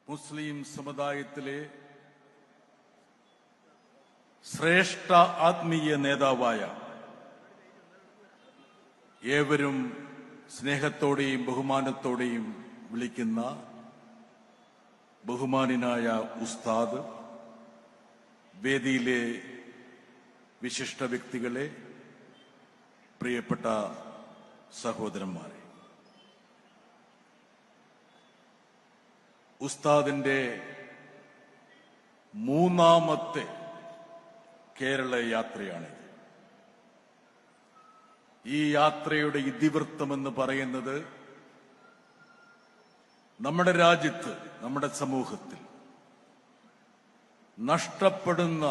മുസ്ലിം സമുദായത്തിലെ ശ്രേഷ്ഠ ആത്മീയ നേതാവായ ഏവരും സ്നേഹത്തോടെയും ബഹുമാനത്തോടെയും വിളിക്കുന്ന ബഹുമാന്യനായ ഉസ്താദ്, വേദിയിലെ വിശിഷ്ട വ്യക്തികളെ, പ്രിയപ്പെട്ട സഹോദരന്മാരെ, ഉസ്താദിന്റെ മൂന്നാമത്തെ കേരള യാത്രയാണിത്. ഈ യാത്രയുടെ ഇതിവൃത്തമെന്ന് പറയുന്നത് നമ്മുടെ രാജ്യത്ത്, നമ്മുടെ സമൂഹത്തിൽ നഷ്ടപ്പെടുന്ന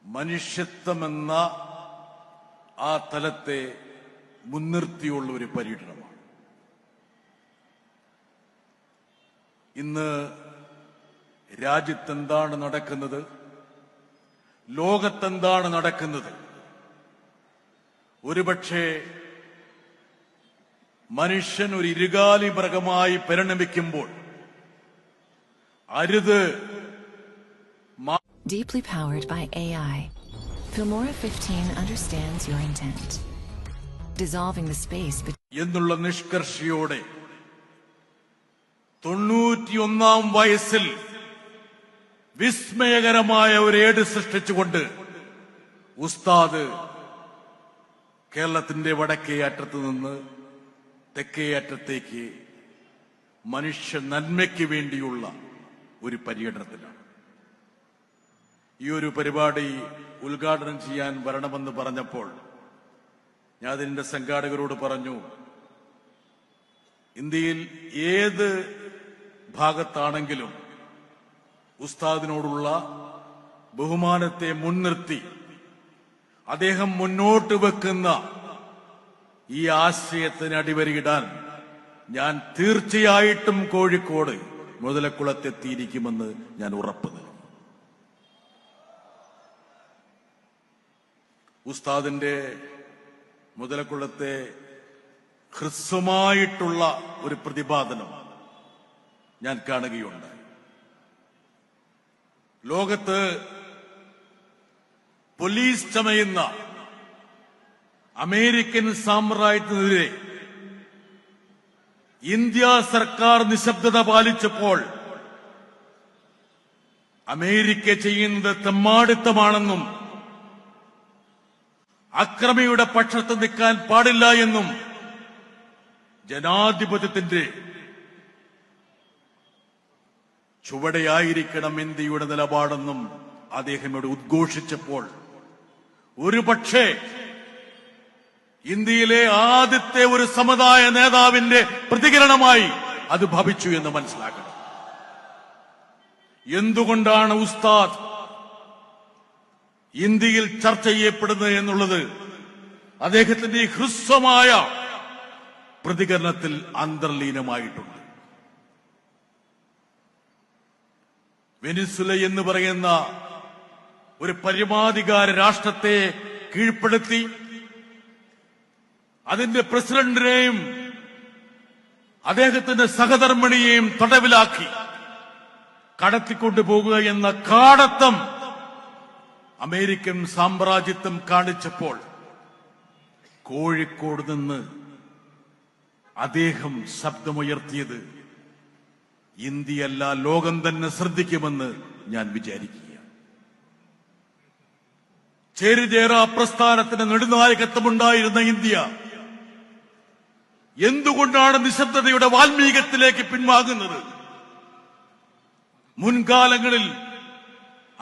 മനുഷ്യത്വമെന്ന ആ തലത്തെ മുൻനിർത്തിയുള്ള ഒരു പര്യടനമാണ്. ഇന്ന് രാജ്യത്തെന്താണ് നടക്കുന്നത്, ലോകത്തെന്താണ് നടക്കുന്നത്, ഒരുപക്ഷെ മനുഷ്യൻ ഒരു ഇരുകാലി മൃഗമായി പരിണമിക്കുമ്പോൾ അരുത്. Deeply powered by AI, Filmora 15 understands your intent, dissolving the space എന്നുള്ള നിഷ്കർഷയോടെ 91-ാം വയസ്സിൽ വിസ്മയകരമായ ഒരു ഏട് സൃഷ്ടിച്ചുകൊണ്ട് ഉസ്താദ് കേരളത്തിന്റെ വടക്കേ അറ്റത്ത് നിന്ന് തെക്കേ അറ്റത്തേക്ക് മനുഷ്യ നന്മയ്ക്ക് വേണ്ടിയുള്ള ഒരു പര്യടനത്തിലാണ്. ഈ ഒരു പരിപാടി ഉദ്ഘാടനം ചെയ്യാൻ വരണമെന്ന് പറഞ്ഞപ്പോൾ ഞാൻ അതിന്റെ സംഘാടകരോട് പറഞ്ഞു, ഇന്ത്യയിൽ ഏത് ഭാഗത്താണെങ്കിലും ഉസ്താദിനോടുള്ള ബഹുമാനത്തെ മുൻനിർത്തി അദ്ദേഹം മുന്നോട്ട് വെക്കുന്ന ഈ ആശയത്തിന് അടിവരയിടാൻ ഞാൻ തീർച്ചയായിട്ടും കോഴിക്കോട് മുതലക്കുളത്തെത്തിയിരിക്കുമെന്ന് ഞാൻ ഉറപ്പ് നൽകുന്നു. ഉസ്താദിന്റെ മുതലക്കുളത്തെ ഹ്രസ്വമായിട്ടുള്ള ഒരു പ്രതിപാദനം ഞാൻ കാണുകയുണ്ടായി. ലോകത്ത് പോലീസ് ചമയുന്ന അമേരിക്കൻ സാമ്രാജ്യത്തിനെതിരെ ഇന്ത്യ സർക്കാർ നിശബ്ദത പാലിച്ചപ്പോൾ അമേരിക്ക ചെയ്യുന്നത് തെമ്മാടിത്തമാണെന്നും അക്രമിയുടെ പക്ഷത്ത് നിൽക്കാൻ പാടില്ല എന്നും ജനാധിപത്യത്തിന്റെ ചുവടെയായിരിക്കണം ഇന്ത്യയുടെ നിലപാടെന്നും അദ്ദേഹം ഇവിടെ ഉദ്ഘോഷിച്ചപ്പോൾ ഒരുപക്ഷെ ഇന്ത്യയിലെ ആദ്യത്തെ ഒരു സമുദായ നേതാവിന്റെ പ്രതികരണമായി അത് ഭവിച്ചു എന്ന് മനസ്സിലാക്കണം. എന്തുകൊണ്ടാണ് ഉസ്താദ് ഇന്ത്യയിൽ ചർച്ച ചെയ്യപ്പെടുന്നത് എന്നുള്ളത് അദ്ദേഹത്തിന്റെ ഈ ഹ്രസ്വമായ പ്രതികരണത്തിൽ അന്തർലീനമായിട്ടുണ്ട്. വെനിസുല എന്ന് പറയുന്ന ഒരു പരമാധികാര രാഷ്ട്രത്തെ കീഴ്പ്പെടുത്തി അതിന്റെ പ്രസിഡന്റിനെയും അദ്ദേഹത്തിന്റെ സഹധർമ്മിണിയെയും തടവിലാക്കി കടത്തിക്കൊണ്ടുപോകുക എന്ന കാടത്തം അമേരിക്കൻ സാമ്രാജ്യത്വം കാണിച്ചപ്പോൾ കോഴിക്കോട് നിന്ന് അദ്ദേഹം ശബ്ദമുയർത്തിയത് ഇന്ത്യയല്ല ലോകം തന്നെ ശ്രദ്ധിക്കുമെന്ന് ഞാൻ വിചാരിക്കുക. ചേരിചേരാ പ്രസ്ഥാനത്തിന് നെടുനായകത്വമുണ്ടായിരുന്ന ഇന്ത്യ എന്തുകൊണ്ടാണ് നിശബ്ദതയുടെ വാൽമീകത്തിലേക്ക് പിൻവാങ്ങുന്നത്? മുൻകാലങ്ങളിൽ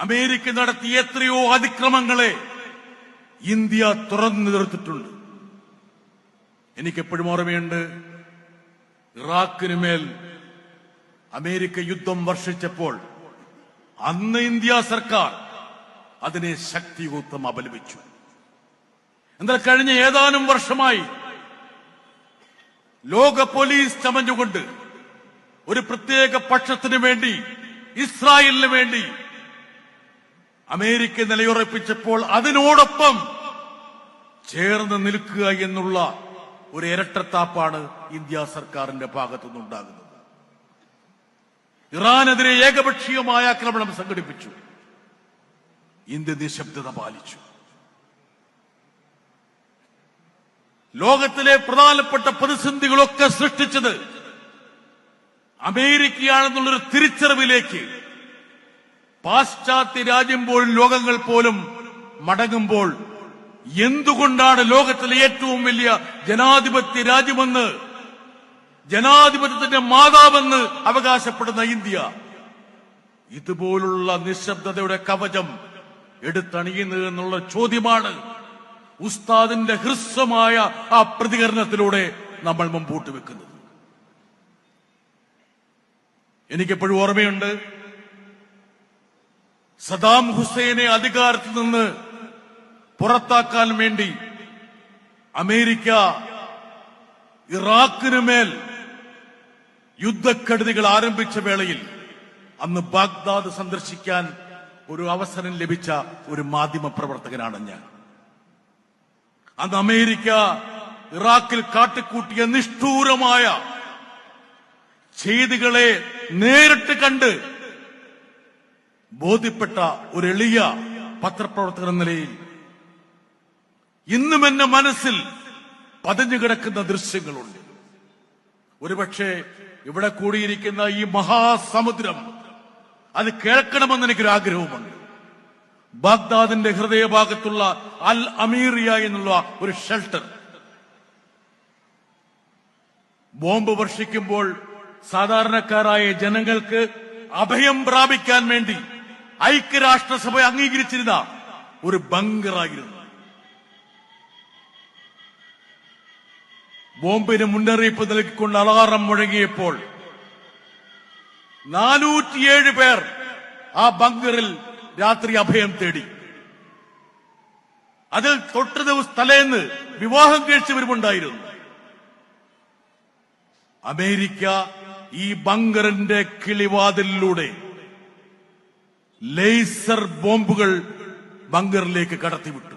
അമേരിക്ക നടത്തിയ എത്രയോ അതിക്രമങ്ങളെ ഇന്ത്യ തുറന്നു നിർത്തിയിട്ടുണ്ട്. എനിക്കെപ്പോഴും ഓർമ്മയുണ്ട്, ഇറാഖിനുമേൽ അമേരിക്ക യുദ്ധം വർഷിച്ചപ്പോൾ അന്ന് ഇന്ത്യ സർക്കാർ അതിനെ ശക്തിയുക്തം അപലപിച്ചു. എന്നാൽ കഴിഞ്ഞ ഏതാനും വർഷമായി ലോക പോലീസ് ചമഞ്ഞുകൊണ്ട് ഒരു പ്രത്യേക പക്ഷത്തിനു വേണ്ടി, ഇസ്രായേലിന് വേണ്ടി അമേരിക്ക നിലയുറപ്പിച്ചപ്പോൾ അതിനോടൊപ്പം ചേർന്ന് നിൽക്കുക എന്നുള്ള ഒരു ഇരട്ടത്താപ്പാണ് ഇന്ത്യ സർക്കാരിന്റെ ഭാഗത്തുനിന്നുണ്ടാകുന്നത്. ഇറാനെതിരെ ഏകപക്ഷീയമായ ആക്രമണം സംഘടിപ്പിച്ചു. ഇന്ത്യ നിശബ്ദത പാലിച്ചു. ലോകത്തിലെ പ്രധാനപ്പെട്ട പ്രതിസന്ധികളൊക്കെ സൃഷ്ടിച്ചത് അമേരിക്കയാണെന്നുള്ളൊരു തിരിച്ചറിവിലേക്ക് പാശ്ചാത്യ രാജ്യം പോലും ലോകങ്ങൾ പോലും മടങ്ങുമ്പോൾ എന്തുകൊണ്ടാണ് ലോകത്തിലെ ഏറ്റവും വലിയ ജനാധിപത്യ രാജ്യമെന്ന്, ജനാധിപത്യത്തിന്റെ മാതാവെന്ന് അവകാശപ്പെടുന്ന ഇന്ത്യ ഇതുപോലുള്ള നിശബ്ദതയുടെ കവചം എടുത്തണിയുന്നത് എന്നുള്ള ചോദ്യമാണ് ഉസ്താദിന്റെ ഹ്രസ്വമായ ആ പ്രതികരണത്തിലൂടെ നമ്മൾ മുമ്പോട്ട് വെക്കുന്നത്. എനിക്കെപ്പോഴും ഓർമ്മയുണ്ട്, സദാം ഹുസൈനെ അധികാരത്തിൽ നിന്ന് പുറത്താക്കാൻ വേണ്ടി അമേരിക്ക ഇറാഖിന് മേൽ യുദ്ധക്കെടുതികൾ ആരംഭിച്ച വേളയിൽ അന്ന് ബാഗ്ദാദ് സന്ദർശിക്കാൻ ഒരു അവസരം ലഭിച്ച ഒരു മാധ്യമ പ്രവർത്തകനാണ് ഞാൻ. അന്ന് അമേരിക്ക ഇറാഖിൽ കാട്ടിക്കൂട്ടിയ നിഷ്ഠൂരമായ ചെയ്തികളെ നേരിട്ട് കണ്ട് ബോധ്യപ്പെട്ട ഒരു എളിയ പത്രപ്രവർത്തകൻ എന്ന നിലയിൽ ഇന്നും എന്റെ മനസ്സിൽ പതിഞ്ഞു കിടക്കുന്ന ദൃശ്യങ്ങളുണ്ട്. ഒരുപക്ഷെ ഇവിടെ കൂടിയിരിക്കുന്ന ഈ മഹാസമുദ്രം അത് കേൾക്കണമെന്ന് എനിക്കൊരു ആഗ്രഹവുമുണ്ട്. ബാഗ്ദാദിന്റെ ഹൃദയഭാഗത്തുള്ള അൽ അമീറിയ എന്നുള്ള ഒരു ഷെൽട്ടർ ബോംബ് വർഷിക്കുമ്പോൾ സാധാരണക്കാരായ ജനങ്ങൾക്ക് അഭയം പ്രാപിക്കാൻ വേണ്ടി ഐക്യരാഷ്ട്രസഭ അംഗീകരിച്ചിരുന്ന ഒരു ബങ്കറായിരുന്നു. ബോംബിന് മുന്നറിയിപ്പ് നൽകിക്കൊണ്ട് അലാറം മുഴങ്ങിയപ്പോൾ 407 പേർ ആ ബങ്കറിൽ രാത്രി അഭയം തേടി. അതിൽ തൊട്ട് ദിവസം തലേന്ന് വിവാഹം കഴിച്ചവരുമുണ്ടായിരുന്നു. അമേരിക്ക ഈ ബങ്കറിന്റെ കിളിവാതിലൂടെ ലേസർ ബോംബുകൾ ബങ്കറിലേക്ക് കടത്തിവിട്ടു.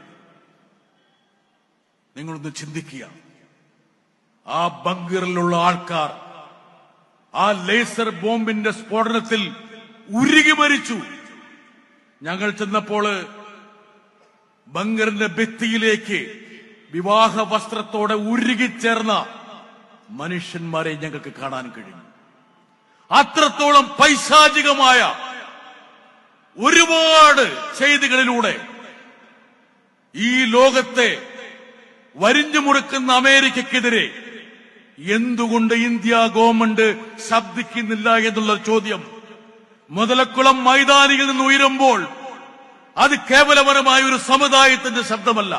നിങ്ങളൊന്ന് ചിന്തിക്കുക, ആ ബങ്കറിലുള്ള ആൾക്കാർ ആ ലേസർ ബോംബിന്റെ സ്ഫോടനത്തിൽ ഉരുകി മരിച്ചു. ഞങ്ങൾ ചെന്നപ്പോൾ ബങ്കറിന്റെ ഭിത്തിയിലേക്ക് വിവാഹ വസ്ത്രത്തോടെ ഉരുകിച്ചേർന്ന മനുഷ്യന്മാരെ ഞങ്ങൾക്ക് കാണാൻ കഴിഞ്ഞു. അത്രത്തോളം പൈശാചികമായ ഒരുപാട് ചെയ്തികളിലൂടെ ഈ ലോകത്തെ വരിഞ്ഞു മുറുക്കുന്ന അമേരിക്കക്കെതിരെ എന്തുകൊണ്ട് ഇന്ത്യ ഗവൺമെന്റ് ശബ്ദിക്കുന്നില്ല എന്നുള്ള ചോദ്യം മുതലക്കുളം മൈതാനിയിൽ നിന്ന് ഉയരുമ്പോൾ അത് കേവലപരമായ ഒരു സമുദായത്തിന്റെ ശബ്ദമല്ല,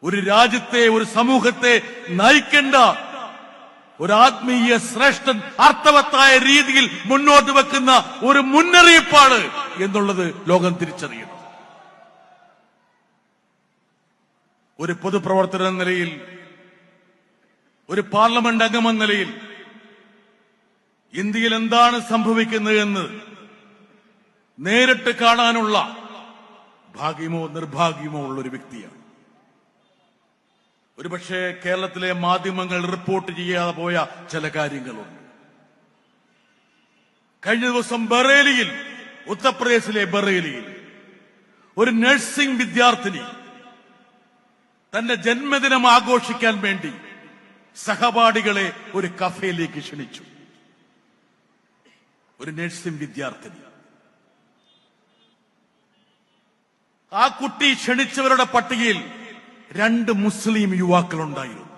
ഒരു രാജ്യത്തെ, ഒരു സമൂഹത്തെ നയിക്കേണ്ട ഒരു ആത്മീയ ശ്രേഷ്ഠൻ അർത്ഥവത്തായ രീതിയിൽ മുന്നോട്ട് വെക്കുന്ന ഒരു മുന്നറിയിപ്പാണ് എന്നുള്ളത് ലോകം തിരിച്ചറിയണം. ഒരു പൊതുപ്രവർത്തകൻ എന്ന നിലയിൽ, ഒരു പാർലമെന്റ് അംഗമെന്ന നിലയിൽ ഇന്ത്യയിൽ എന്താണ് സംഭവിക്കുന്നത് എന്ന് നേരിട്ട് കാണാനുള്ള ഭാഗ്യമോ നിർഭാഗ്യമോ ഉള്ളൊരു വ്യക്തിയാണ്. ഒരുപക്ഷെ കേരളത്തിലെ മാധ്യമങ്ങൾ റിപ്പോർട്ട് ചെയ്യാതെ പോയ ചില കാര്യങ്ങളുണ്ട്. കഴിഞ്ഞ ദിവസം ബറേലിയിൽ, ഉത്തർപ്രദേശിലെ ബറേലിയിൽ ഒരു നഴ്സിംഗ് വിദ്യാർത്ഥിനി തന്റെ ജന്മദിനം ആഘോഷിക്കാൻ വേണ്ടി സഹപാഠികളെ ഒരു കഫേയിലേക്ക് ക്ഷണിച്ചു. ഒരു നഴ്സിംഗ് വിദ്യാർത്ഥിനി. ആ കുട്ടി ക്ഷണിച്ചവരുടെ പട്ടികയിൽ 2 മുസ്ലിം യുവാക്കളുണ്ടായിരുന്നു.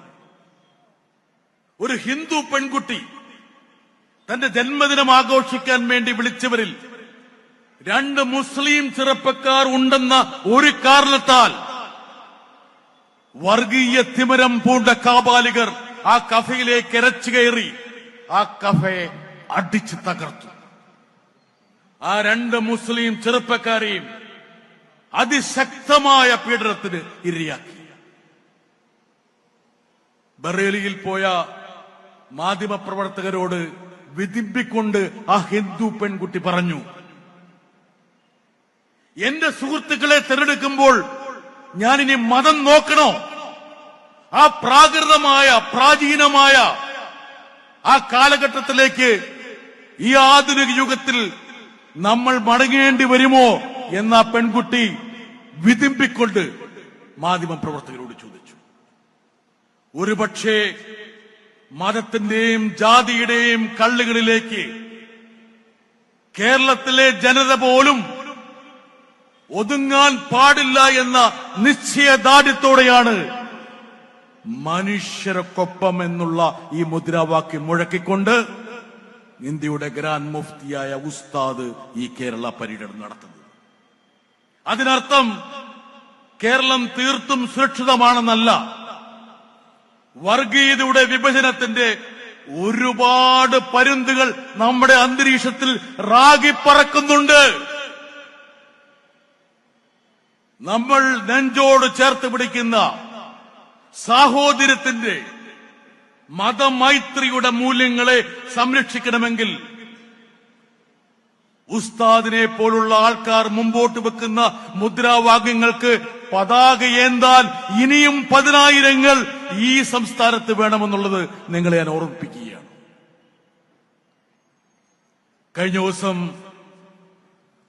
ഒരു ഹിന്ദു പെൺകുട്ടി തന്റെ ജന്മദിനം ആഘോഷിക്കാൻ വേണ്ടി വിളിച്ചവരിൽ 2 മുസ്ലിം ചെറുപ്പക്കാർ ഉണ്ടെന്ന ഒരു കാരണത്താൽ വർഗീയ തിമിരം പൂണ്ട കാബാലികർ ആ കഫയിലേക്ക് ഇരച്ചു കയറി ആ കഫയെ അടിച്ചു തകർത്തു. ആ 2 മുസ്ലിം ചെറുപ്പക്കാരെയും അതിശക്തമായ പീഡനത്തിന് ഇരയാക്കി. ബറേലിയിൽ പോയ മാധ്യമപ്രവർത്തകരോട് വിധിപ്പിക്കൊണ്ട് ആ ഹിന്ദു പെൺകുട്ടി പറഞ്ഞു, എന്റെ സുഹൃത്തുക്കളെ തിരഞ്ഞെടുക്കുമ്പോൾ ഞാനിനി മതം നോക്കണോ? ആ പ്രാകൃതമായ, പ്രാചീനമായ ആ കാലഘട്ടത്തിലേക്ക് ഈ ആധുനിക യുഗത്തിൽ നമ്മൾ മടങ്ങേണ്ടി വരുമോ എന്ന പെൺകുട്ടി വിതിമ്പിക്കൊണ്ട് മാധ്യമപ്രവർത്തകരോട് ചോദിച്ചു. ഒരുപക്ഷേ മതത്തിന്റെയും ജാതിയുടെയും കള്ളുകളിലേക്ക് കേരളത്തിലെ ജനത പോലും ഒതുങ്ങാൻ പാടില്ല എന്ന നിശ്ചയദാർഢ്യത്തോടെയാണ് മനുഷ്യർക്കൊപ്പം എന്നുള്ള ഈ മുദ്രാവാക്യം മുഴക്കിക്കൊണ്ട് ഇന്ത്യയുടെ ഗ്രാൻഡ് മുഫ്തിയായ ഉസ്താദ് ഈ കേരള പര്യടനം നടത്തുന്നത്. അതിനർത്ഥം കേരളം തീർത്തും സുരക്ഷിതമാണെന്നല്ല. വർഗീയതയുടെ വിഭജനത്തിന്റെ ഒരുപാട് പരുന്തുകൾ നമ്മുടെ അന്തരീക്ഷത്തിൽ റാഗിപ്പറക്കുന്നുണ്ട്. നമ്മൾ നെഞ്ചോട് ചേർത്ത് പിടിക്കുന്ന സാഹോദര്യത്തിന്റെ മതമൈത്രിയുടെ മൂല്യങ്ങളെ സംരക്ഷിക്കണമെങ്കിൽ ഉസ്താദിനെ പോലുള്ള ആൾക്കാർ മുമ്പോട്ട് വെക്കുന്ന മുദ്രാവാക്യങ്ങൾക്ക് പതാകയേന്താൻ ഇനിയും 10,000 ഈ സംസ്ഥാനത്ത് വേണമെന്നുള്ളത് നിങ്ങളെ ഞാൻ ഓർമ്മിപ്പിക്കുകയാണ്. കഴിഞ്ഞ ദിവസം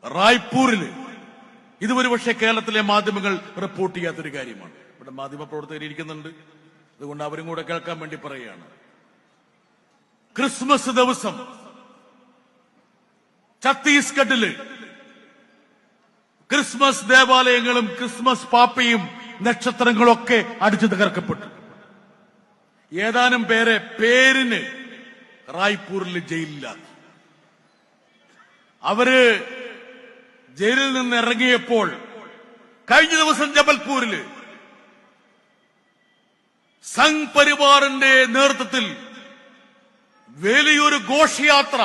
റായ്പൂരില് ഇത് ഒരുപക്ഷെ കേരളത്തിലെ മാധ്യമങ്ങൾ റിപ്പോർട്ട് ചെയ്യാത്തൊരു കാര്യമാണ്. ഇവിടെ മാധ്യമപ്രവർത്തകർ ഇരിക്കുന്നുണ്ട്, അതുകൊണ്ട് അവരും കൂടെ കേൾക്കാൻ വേണ്ടി പറയുകയാണ്. ക്രിസ്മസ് ദിവസം ഛത്തീസ്ഗഡില് ക്രിസ്മസ് ദേവാലയങ്ങളും ക്രിസ്മസ് പാപ്പയും നക്ഷത്രങ്ങളൊക്കെ അടിച്ചു തകർക്കപ്പെട്ടു. ഏതാനും പേരെ പേരിന് റായ്പൂരിൽ ജയിലിലാക്കി. അവര് ജയിലിൽ നിന്ന് ഇറങ്ങിയപ്പോൾ കഴിഞ്ഞ ദിവസം ജബൽപൂരില് സംഘ് പരിവാറിന്റെ നേതൃത്വത്തിൽ വലിയൊരു ഘോഷയാത്ര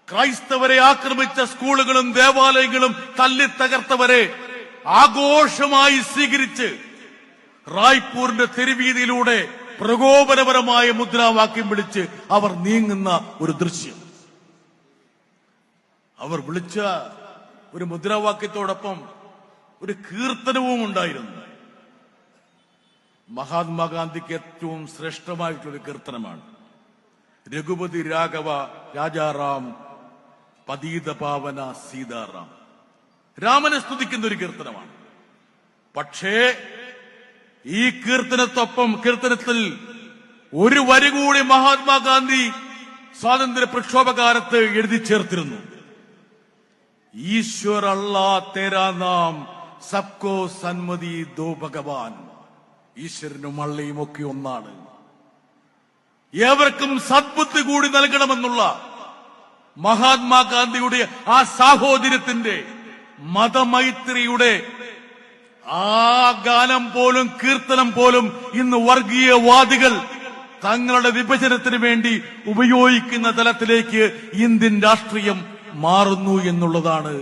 ക്രൈസ്തവരെ ആക്രമിച്ച സ്കൂളുകളും ദേവാലയങ്ങളും തല്ലി തകർത്തവരെ ആഘോഷമായി സ്വീകരിച്ച് റായ്പൂരിന്റെ തെരുവീതിയിലൂടെ പ്രകോപനപരമായ മുദ്രാവാക്യം വിളിച്ച് അവർ നീങ്ങുന്ന ഒരു ദൃശ്യം. അവർ വിളിച്ച ഒരു മുദ്രാവാക്യത്തോടൊപ്പം ഒരു കീർത്തനവും ഉണ്ടായിരുന്നു. മഹാത്മാഗാന്ധിക്ക് ഏറ്റവും ശ്രേഷ്ഠമായിട്ടുള്ള കീർത്തനമാണ്. രഘുപതി രാഘവ രാജാറാം പതീത പാവന സീതാറാം. രാമനെ സ്തുതിക്കുന്ന ഒരു കീർത്തനമാണ്. പക്ഷേ ഈ കീർത്തനത്തിൽ ഒരു വരി കൂടി മഹാത്മാഗാന്ധി സ്വാതന്ത്ര്യ പ്രക്ഷോഭകാലത്ത് എഴുതി ചേർത്തിരുന്നു. ഈശ്വർ അല്ലാ തേരാ നാം സബ്കോ സന്മതി ദോ ഭഗവാൻ. ഈശ്വരനും അള്ളയും ഒക്കെ ഒന്നാണ്, ഏവർക്കും സദ്ബുദ്ധി കൂടി നൽകണമെന്നുള്ള മഹാത്മാഗാന്ധിയുടെ ആ സാഹോദര്യത്തിന്റെ മതമൈത്രിയുടെ ആ ഗാനം പോലും കീർത്തനം പോലും ഇന്ന് വർഗീയവാദികൾ തങ്ങളുടെ വിഭജനത്തിന് വേണ്ടി ഉപയോഗിക്കുന്ന തലത്തിലേക്ക് ഇന്ത്യൻ രാഷ്ട്രീയം മാറുന്നു എന്നുള്ളതാണ്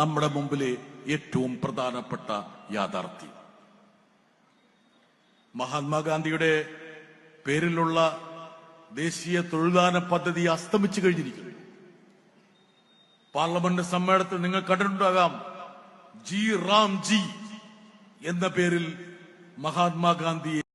നമ്മുടെ മുമ്പിലെ ഏറ്റവും പ്രധാനപ്പെട്ട യാഥാർത്ഥ്യം. മഹാത്മാഗാന്ധിയുടെ പേരിലുള്ള ദേശീയ തൊഴിൽദാന പദ്ധതി അസ്തമിച്ചു കഴിഞ്ഞിരിക്കുന്നു. പാർലമെന്റ് സമ്മേളനത്തിൽ നിങ്ങൾ കണ്ടിട്ടുണ്ടാകാം, ജി റാം ജി എന്ന പേരിൽ മഹാത്മാഗാന്ധിയെ